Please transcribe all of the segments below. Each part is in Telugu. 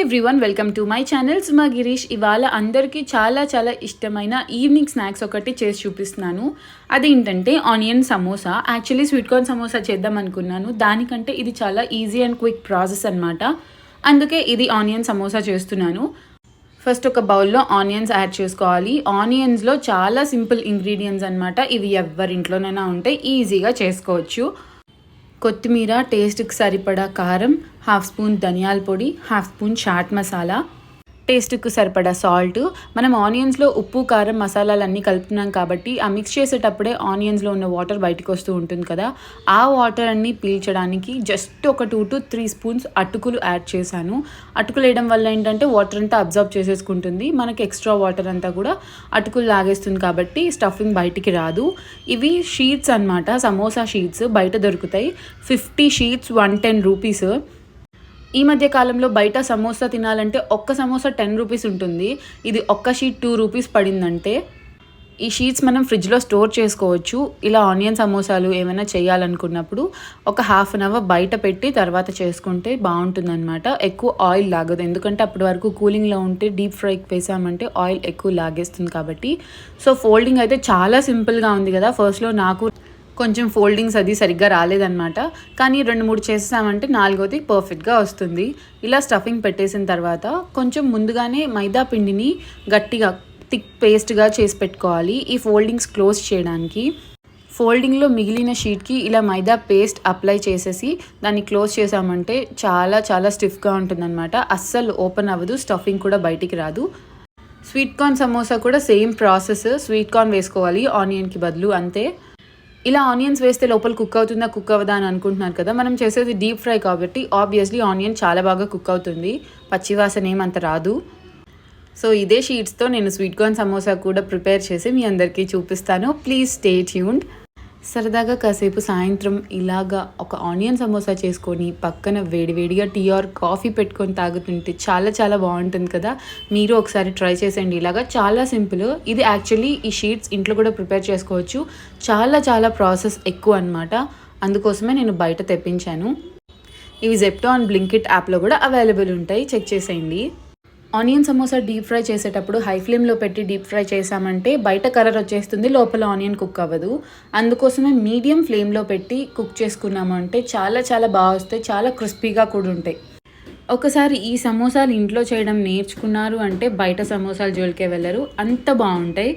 Everyone, welcome to my channel Suma Girish. ఇవాళ అందరికీ చాలా ఇష్టమైన ఈవినింగ్ స్నాక్స్ ఒకటి చేసి చూపిస్తున్నాను. అదేంటంటే onion samosa. Actually sweet corn samosa చేద్దాం అనుకున్నాను, దానికంటే ఇది చాలా ఈజీ అండ్ క్విక్ ప్రాసెస్ అనమాట. అందుకే ఇది ఆనియన్ సమోసా చేస్తున్నాను. ఫస్ట్ ఒక బౌల్లో ఆనియన్స్ యాడ్ చేసుకోవాలి. ఆనియన్స్లో చాలా సింపుల్ ఇంగ్రీడియంట్స్ అనమాట. ఇవి ఎవరింట్లోనైనా ఉంటే ఈజీగా చేసుకోవచ్చు. కొత్తిమీర, టేస్ట్కి సరిపడా కారం, హాఫ్ స్పూన్ ధనియాల పొడి, హాఫ్ స్పూన్ చాట్ మసాలా, టేస్ట్కి సరిపడా సాల్ట్. మనం ఆనియన్స్లో ఉప్పు, కారం, మసాలాలు అన్నీ కలుపుతున్నాం కాబట్టి ఆ మిక్స్ చేసేటప్పుడే ఆనియన్స్లో ఉన్న వాటర్ బయటకు వస్తూ ఉంటుంది కదా, ఆ వాటర్ అన్నీ పీల్చడానికి జస్ట్ ఒక 2 to 3 స్పూన్స్ అటుకులు యాడ్ చేశాను. అటుకులు వేయడం వల్ల ఏంటంటే వాటర్ అంతా అబ్జర్వ్ చేసేసుకుంటుంది, మనకి ఎక్స్ట్రా వాటర్ అంతా కూడా అటుకులు లాగేస్తుంది కాబట్టి స్టఫింగ్ బయటికి రాదు. ఇవి షీట్స్ అనమాట, సమోసా షీట్స్ బయట దొరుకుతాయి. 50 షీట్స్ 110 రూపీస్. ఈ మధ్య కాలంలో బయట సమోసా తినాలంటే ఒక్క సమోసా 10 రూపీస్ ఉంటుంది. ఇది ఒక్క షీట్ 2 రూపీస్ పడిందంటే. ఈ షీట్స్ మనం ఫ్రిడ్జ్లో స్టోర్ చేసుకోవచ్చు. ఇలా ఆనియన్ సమోసాలు ఏమైనా చేయాలనుకున్నప్పుడు ఒక హాఫ్ అన్ అవర్ బయట పెట్టి తర్వాత చేసుకుంటే బాగుంటుందన్నమాట. ఎక్కువ ఆయిల్ లాగదు, ఎందుకంటే అప్పటి వరకు కూలింగ్లో ఉంటే డీప్ ఫ్రైకి వేసామంటే ఆయిల్ ఎక్కువ లాగేస్తుంది కాబట్టి. సో ఫోల్డింగ్ అయితే చాలా సింపుల్గా ఉంది కదా. ఫస్ట్లో నాకు కొంచెం ఫోల్డింగ్స్ అది సరిగ్గా రాలేదన్నమాట, కానీ 2-3 చేసామంటే 4వది పర్ఫెక్ట్గా వస్తుంది. ఇలా స్టఫింగ్ పెట్టేసిన తర్వాత కొంచెం ముందుగానే మైదా పిండిని గట్టిగా థిక్ పేస్ట్గా చేసి పెట్టుకోవాలి ఈ ఫోల్డింగ్స్ క్లోజ్ చేయడానికి. ఫోల్డింగ్లో మిగిలిన షీట్కి ఇలా మైదా పేస్ట్ అప్లై చేసేసి దాన్ని క్లోజ్ చేసామంటే చాలా స్టిఫ్గా ఉంటుందన్నమాట. అస్సలు ఓపెన్ అవ్వదు, స్టఫింగ్ కూడా బయటికి రాదు. స్వీట్ కార్న్ సమోసా కూడా సేమ్ ప్రాసెస్. స్వీట్ కార్న్ వేసుకోవాలి ఆనియన్కి బదులు, అంతే. ఇలా ఆనియన్స్ వేస్తే లోపల కుక్ అవుతుందా కుక్ అవ్వదా అని అనుకుంటున్నారు కదా, మనం చేసేది డీప్ ఫ్రై కాబట్టి ఆబ్వియస్లీ ఆనియన్ చాలా బాగా కుక్ అవుతుంది, పచ్చివాసన ఏమంత రాదు. సో ఇదే షీట్స్తో నేను స్వీట్ కార్న్ సమోసా కూడా ప్రిపేర్ చేసి మీ అందరికీ చూపిస్తాను. Please stay tuned. సరదాగా కాసేపు సాయంత్రం ఇలాగా ఒక ఆనియన్ సమోసా చేసుకొని పక్కన వేడివేడిగా టీ ఆర్ కాఫీ పెట్టుకొని తాగుతుంటే చాలా బాగుంటుంది కదా. మీరు ఒకసారి ట్రై చేసేయండి. ఇలాగా చాలా సింపుల్. ఇది యాక్చువల్లీ ఈ షీట్స్ ఇంట్లో కూడా ప్రిపేర్ చేసుకోవచ్చు. చాలా ప్రాసెస్ ఎక్కువ అనమాట, అందుకోసమే నేను బయట తెప్పించాను. ఇవి జెప్టో అండ్ బ్లింకిట్ యాప్లో కూడా అవైలబుల్ ఉంటాయి, చెక్ చేసేయండి. ఆనియన్ సమోసా డీప్ ఫ్రై చేసేటప్పుడు హై ఫ్లేమ్లో పెట్టి డీప్ ఫ్రై చేసామంటే బయట కలర్ వచ్చేస్తుంది, లోపల ఆనియన్ కుక్ అవ్వదు. అందుకోసమే మీడియం ఫ్లేమ్లో పెట్టి కుక్ చేసుకున్నాము అంటే చాలా బాగా వస్తాయి, చాలా క్రిస్పీగా కూడా ఉంటాయి. ఒకసారి ఈ సమోసాలు ఇంట్లో చేయడం నేర్చుకున్నారు అంటే బయట సమోసాలు జోలికే వెళ్ళరు, అంత బాగుంటాయి.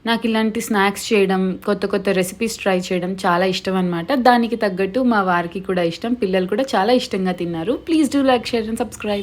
నాకు ఇలాంటి స్నాక్స్ చేయడం, కొత్త రెసిపీస్ ట్రై చేయడం చాలా ఇష్టం అనమాట. దానికి తగ్గట్టు మా వారికి కూడా ఇష్టం, పిల్లలు కూడా చాలా ఇష్టంగా తిన్నారు. Please do like, share and subscribe.